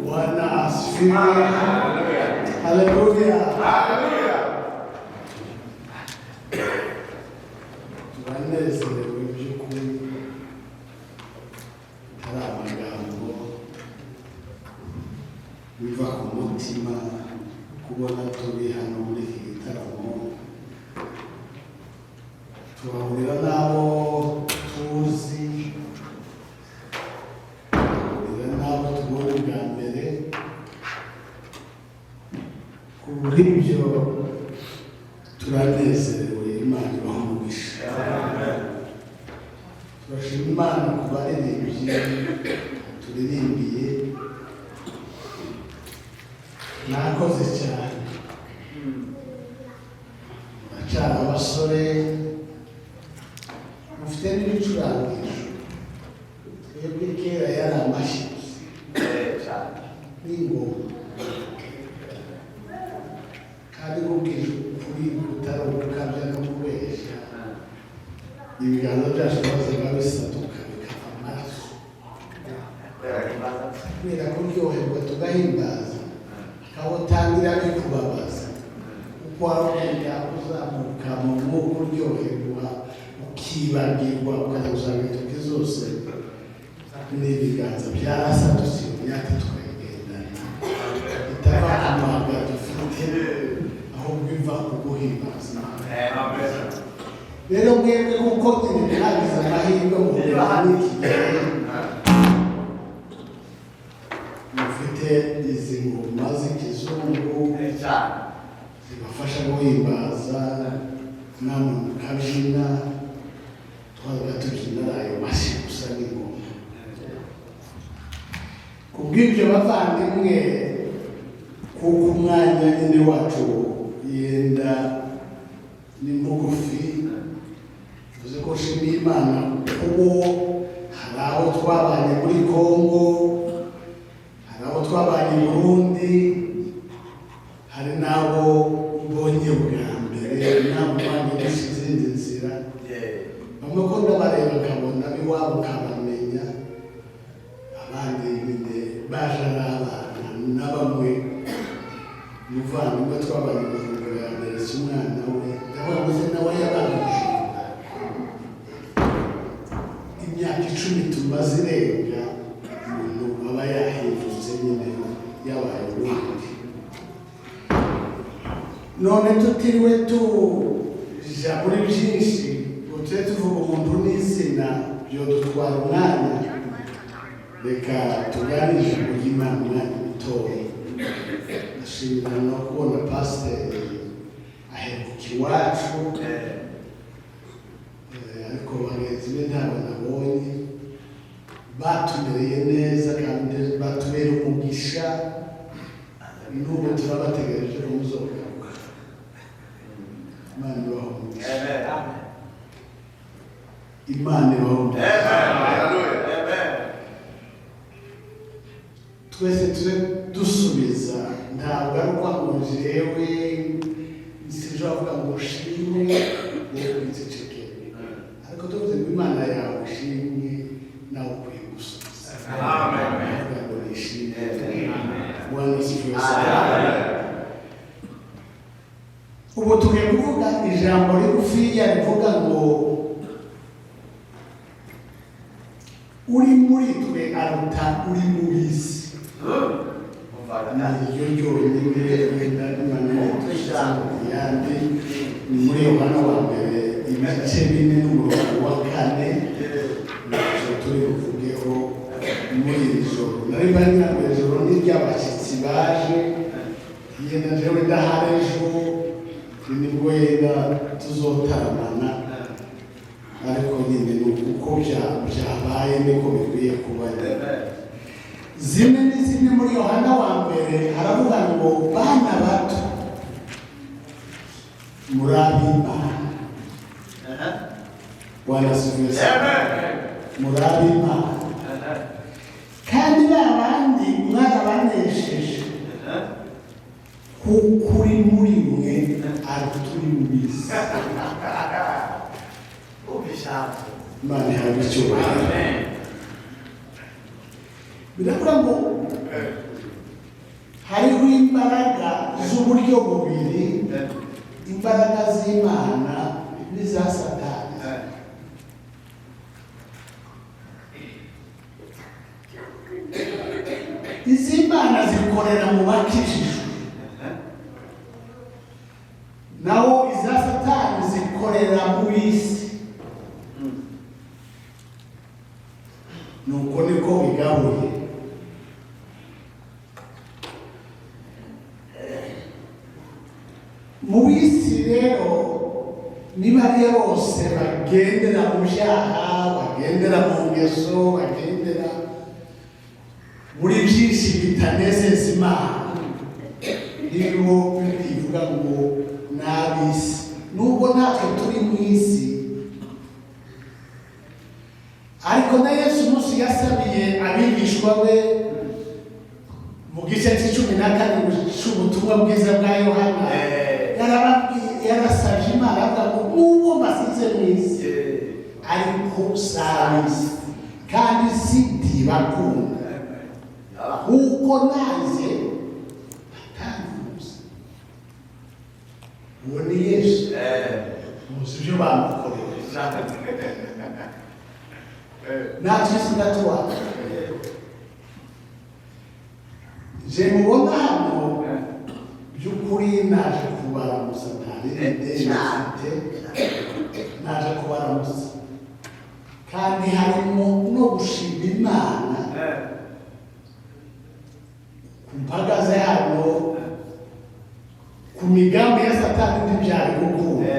Bwana asifiwe. Haleluya. Turanezerewe by'ukuri, hari amagambo biva ku mutima kubona turi hano muri iki gitaramo, turahurira n'abo tuzi, turahurira n'abo tubona bwa mbere. Kuri ibyo turanezerewe, Imana ibaha umugisha. Turashima Imana ku baririmbyi turirimbiye, mwakoze cyane, muracyari abasore, mufite n'ibicurangisho. Twebwe kera yari amashyi n'ingoma, kandi kubwira ukuri utari ugukabya no kubeshya, ibiganza byacu bazaga bisaduka bikava amaraso, kubera kuryoherwa tugahimbaza, awotangira bikubabaza, uko wabwira uzamuka mu mwuka uryoherwa, ukibagirwa ukazuzana intoki zose n'ibiganza byarasadutse imyaka twayigendana, itava amaga dufite ahubwo iva kuguhimbaza. Rero mwebwe kuko mwagize amahirwe mu n'iki gihe mufite izi ngoma z'ikizungu zibafasha guhimbaza, namwe mukabyina, twabaga tubyina ayo mashyi gusa n'ingoma. Kubw'ibyo bavandimwe, kuko umwanya nyine wacu yenda ni mugufi, tuzi ko nshimiye Imana kuko hari aho twabanye muri Kongo, hari aho twabanye i Burundi, hari n'abo mbonye bwa mbere, n'abo mbonye izindi nzira. Bamwe ko ndabareba bakabona iwabo ukabamenya, abandi nyine baje ari abana, na bamwe muvandimwe twabanye mu Bujumbura ya mbere si umwana we, ndababuze nawe yabaye Bujumbura. Imyaka 10 tumaze irenga, umuntu aba yahindutse nyine yabaye ubundi. None tutiriwe tuja muri byinshi ngo tube tuvuga umuntu n'izina, byo dutwara umwanya, reka tuganire ku Imana umwanya mutoya. Ndashimira no kubona pasiteri aheruka iwacu, ariko bagenzi be ntabwo nabonye, batumereye neza kandi batubera umugisha, n'ubu turabategereje ko muzogaruka. Imana ibahe umugisha. Imana ibahe umugisha. Twese tube dusubiza, ntabwo ari uko ngo jewe sinshobora kuvuga ngo ushimwe wowe wicecekere, ariko tuvuze ngo Imana yawe ushimwe nawe ukwiye gusubiza. Avuga ngo nishimwe. Bwana asifiwe sana. Ubu tugiye kuvuga ijambo rigufiya rivuga ngo uri muri twe aruta uri mu bisi. Iyo ryonyine wenda n'Imana yandi muri Yohana wa mbere ibice 4 n'umurongo wa 4, nicyo turi buvugeho muri iri joro. Nari banyira mu ijoro n'iry'abashyitsi baje, yenda jewe ndahari ejo, nibwo yenda tuzotaramana, ariko nyine ni uko byabaye niko bikwiye kuba. Zimwe n'izimwe muri Yohana wa mbere haravuga ngo bana bato muri ab'Imana. Bwana asifiwe sana. Muri ab'Imana kandi babandi mwarabanesheje, kuko uri muri mwe turi mu bisi. Imana ihabwe icyubahiro. Biravuga ngo hariho imbaraga z'uburyo bubiri, imbaraga z'Imana n'iza Satani. Iz'Imana zikorera mu bakijijwe, naho iza Satani zikorera mu b'isi. Nuko niko bigabuye. Mu b'isi rero niba ari bose bagendera mu byaha, bagendera mu ngeso, bagendera muri byinshi bitanezeza Imana, nibo bivuga ngo n'ab'isi. Nubwo natwe turi mu isi, ariko na Yesu umunsi yasabiye abigishwa be mu gice c'14 cy'ubutumwa bwiza bwa Yohana, yarasabye Imana avuga ngo nubwo mbasize mu isi, ariko sabisi kandi sindibakunda kuko nanjye batanguza. Uwo ni Yesu. Muzi ibyo bamukoreye. Natwe sinatuwaka. Je mubona hano by'ukuri naje kubaramuza, naje kubaramuza, kandi harimo no gushima Imana ku mpagaze hano, ku migambi ya Satani ntibyari gukunda.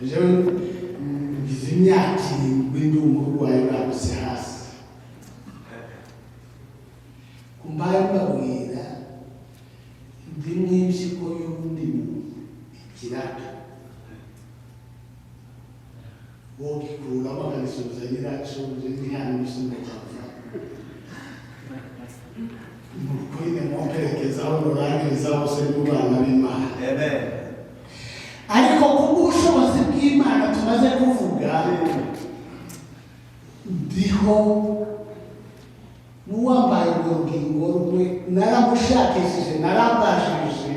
Jewe ngize imyaka 7 ndi umurwayi urabuse hasi, kumbaye mbabwira ndi mw'impyiko y'undi muntu ikiraka, wogikuramo akanisubiza nyiraco, je ndi hano n'isumba cyava nukuri nemwoperekezaho nurangiriza hose mu bana b'Imana. Ariko kubw'ubushobozi bw'Imana tumaze kuvuga, ndiho n'uwambaye urugingo rumwe, naramushakishije, narambashije,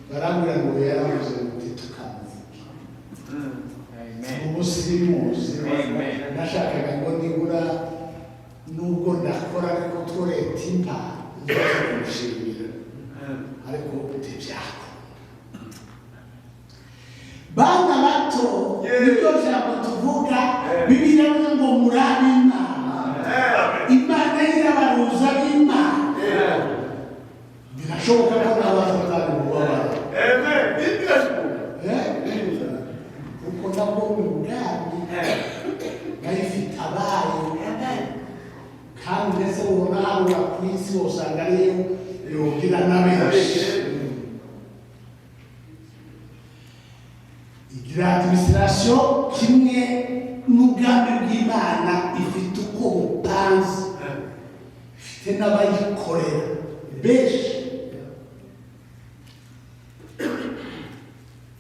barambwira ngo yaramuze muti tukamuvuga. Ubu simuzi, nashakaga ngo nibura nubwo ndakora ariko tureta impa nzaza kumushimira, ariko ntibyakora. Bana bato, nibyo jambo tuvuga, Bibiliya ivuga ngo murabe Imana. Imana irabaruza b'Imana. Birashoboka ko n'abazatari mubabara. Kuko nabwo mu bwami bayifite abayo, kandi ndetse ubona hano ku isi usanga ariyo yogira n'abenshi. Igira administration kimwe n'ubwami bw'Imana, ifite uko bupanze, ifite n'abayikorera benshi,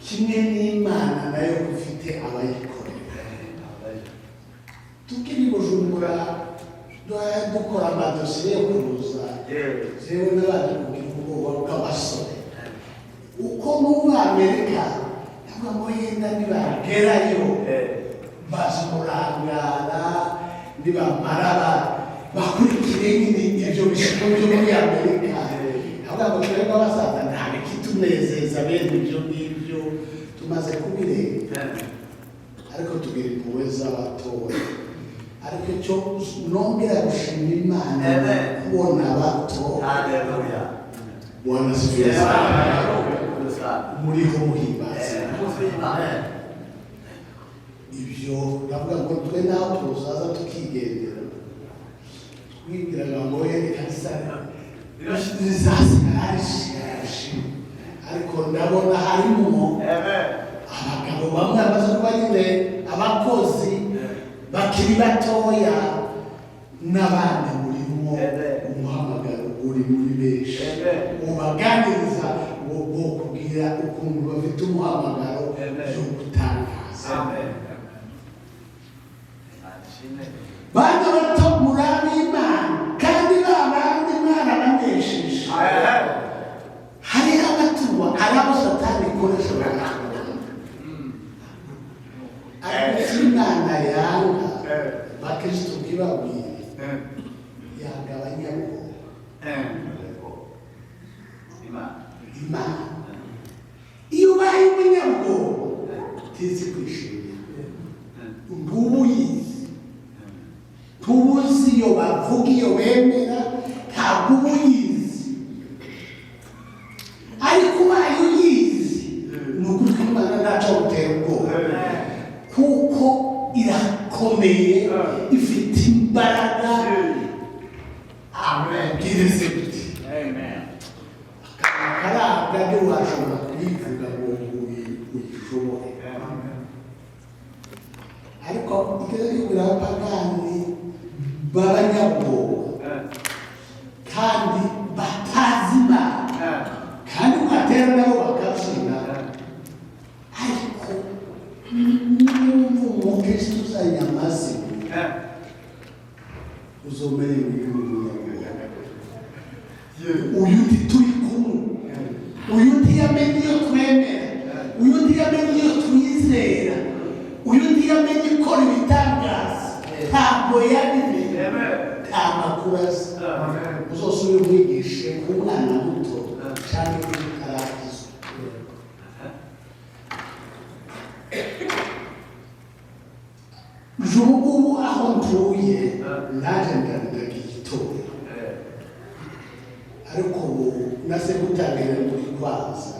kimwe n'Imana nayo ifite abayikorera. Tukiri Bujumbura dukora amadosiye yo kuruza, jewe n'abandi kugira ubwoba bw'abasore, uko n'ubu Amerika ngo yenda nibagerayo bazimurangara, nibamara bakurikire nyine ibyo bishuko byo muri Amerika. Avuga ngo twebwe abasaza nta bikitunezeza bene ibyo ngibyo, tumaze kubirenga, ariko tugira impuhwe z'abatoya. Ariko icyo nongera gushima Imana kubona abato, Bwana asifiwe sana, muriho muhimbaza. Ibyo ndavuga ngo twe naho tuzaza tukigendera, twibwiraga ngo yereka isana zizasigara arishimye, ariko ndabona harimo abagabo bamwe bamaze kuba nyine abakozi bakiri batoya, n'abandi murimo umuhamagaro uri muri benshi, ubaganiriza wo kugira ukuntu bafite umuhamagaro yo gutangaza. Bana bato murabe Imana, kandi babandi Imana banesheje. umwana yanga bakristo bwibabwire yagabanya imana iyo ubaye umunyabwoba tizi kwishimira ntubuyizi tubuzi iyo bavuga iyo bemera ntabwo ubuyizi ariko ubaye uyizi ni ukuri ko imana ntacyo gutera ubwoba kuko irakomeye ifite imbaraga bwirize gute akarabwa ntiwashobora kuyivuga ngo uyishobore ariko igera abapagani b'abanyabwoba kandi batazi imana kandi mwatera nabo bakabishinga ariko n'umva umukristo uzanyamaze uzomere uyu ndi turi kumwe uyu ndi yamenye iyo twemera uyu ndi yamenye iyo twizera uyu ndi yamenye ikora ibitangaza ntabwo yabimenye nta makuru azi uzosubire umwigishe ku mwana muto cyangwa kuri karagizwa ubu aho ntuye naje ndagira igitora ariko ubu nase gutangira muri kwaza